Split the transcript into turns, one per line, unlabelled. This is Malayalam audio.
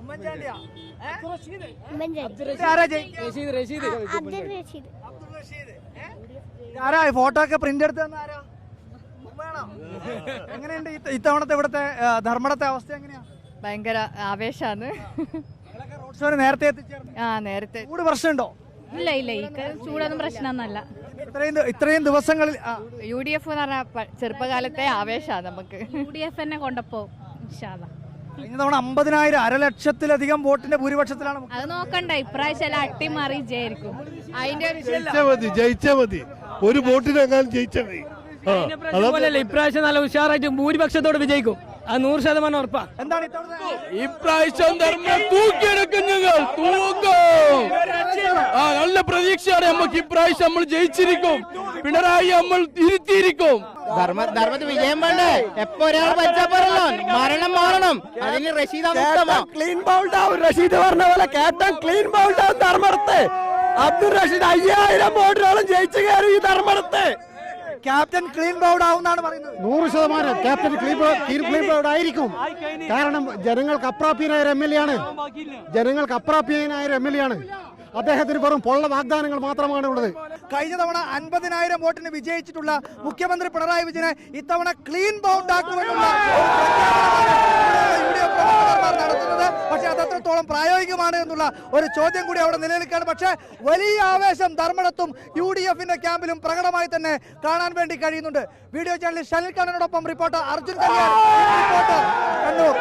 ഉമ്മൻചാണ്ടിയാ? ആരാ ഫോട്ടോ ഒക്കെ പ്രിന്റ് എടുത്ത് തന്ന ആരാ? ഉമ്മയാണോ? എങ്ങനെയുണ്ട് ഇത്തവണത്തെ ഇവിടുത്തെ ധർമ്മടത്തെ അവസ്ഥ എങ്ങനെയാ?
ഭയങ്കര ആവേശാണ്.
റോഡ് ഷോന് നേരത്തെ എത്തിച്ചേർന്നു.
നേരത്തെ
ചൂട് പ്രശ്നമുണ്ടോ?
ഇല്ല ഇല്ല, ഈ ചൂടൊന്നും പ്രശ്നമൊന്നല്ല.
ഇത്രയും ദിവസങ്ങളിൽ
UDF എന്ന് പറഞ്ഞ ചെറുപ്പകാലത്തെ ആവേശമാണ് നമുക്ക്.
UDF തന്നെ കൊണ്ടപ്പോ
കഴിഞ്ഞ തവണ 50,000 അരലക്ഷത്തിലധികം വോട്ടിന്റെ ഭൂരിപക്ഷത്തിലാണ്.
അത് നോക്കണ്ട, ഇപ്രാവശ്യം അട്ടിമാറി വിജയായിരിക്കും.
അതിന്റെ
ജയിച്ചാ മതി, ഒരു വോട്ടിനെങ്ങാനും ജയിച്ചാ മതി.
ഇപ്രാവശ്യം നല്ല ഉഷാറായിട്ട് ഭൂരിപക്ഷത്തോട് വിജയിക്കും. അത് 100% ഉറപ്പാ.
എന്താണ്
ഇപ്രാവശ്യം ധർമ്മം തൂക്കിയെടുക്കും, ഞങ്ങൾ തൂക്കും. നല്ല പ്രതീക്ഷയാണ് നമുക്ക്. ഇപ്രാവശ്യം നമ്മൾ ജയിച്ചിരിക്കും. പിണറായി നമ്മൾ തിരുത്തിയിരിക്കും.
ധർമ്മത്തിന് വിജയം വേണ്ടേ? എപ്പോ ഒരാൾ പച്ചപ്പറല്ലോ മരണം മാറണം. അതിന് റഷീദ്
ക്ലീൻ ബൗൾഡ് ആവും. റഷീദ് പറഞ്ഞ പോലെ ക്യാപ്റ്റൻ ക്ലീൻ ബൗൾഡ് ആവും ധർമ്മടത്ത്. അബ്ദുൾ റഷീദ് 5000 വോട്ടുകളും ജയിച്ചു കയറി ഈ ധർമ്മടത്ത്.
ക്യാപ്റ്റൻ ക്ലീൻ ബൗൾഡ് ആവുന്നാണ് പറയുന്നത്.
100% ക്യാപ്റ്റൻ ക്ലീൻ ബൗൾഡ് ആയിരിക്കും. കാരണം ജനങ്ങൾക്ക് അപ്രാപ്യനായ ഒരു MLA ആണ്. ജനങ്ങൾക്ക് അപ്രാപ്യനായ ഒരു MLA ആണ്. അദ്ദേഹത്തിന് വെറും പൊള്ള വാഗ്ദാനങ്ങൾ മാത്രമാണ് ഉള്ളത്.
കഴിഞ്ഞ തവണ 50,000 വോട്ടിന് വിജയിച്ചിട്ടുള്ള മുഖ്യമന്ത്രി പിണറായി വിജയനെ ഇത്തവണ ക്ലീൻ ബൗണ്ട് ആക്കുമെന്നുള്ള നടത്തുന്നത്. പക്ഷെ അത് എത്രത്തോളം പ്രായോഗികമാണ് എന്നുള്ള ഒരു ചോദ്യം കൂടി അവിടെ നിലനിൽക്കുകയാണ്. പക്ഷേ വലിയ ആവേശം ധർമ്മടത്തും UDFന്റെ ക്യാമ്പിലും പ്രകടമായി തന്നെ കാണാൻ വേണ്ടി കഴിയുന്നുണ്ട്. Video journalist ഷനിൽ ഖാനോടൊപ്പം reporter Arjun Kalyan, reporter Kannur.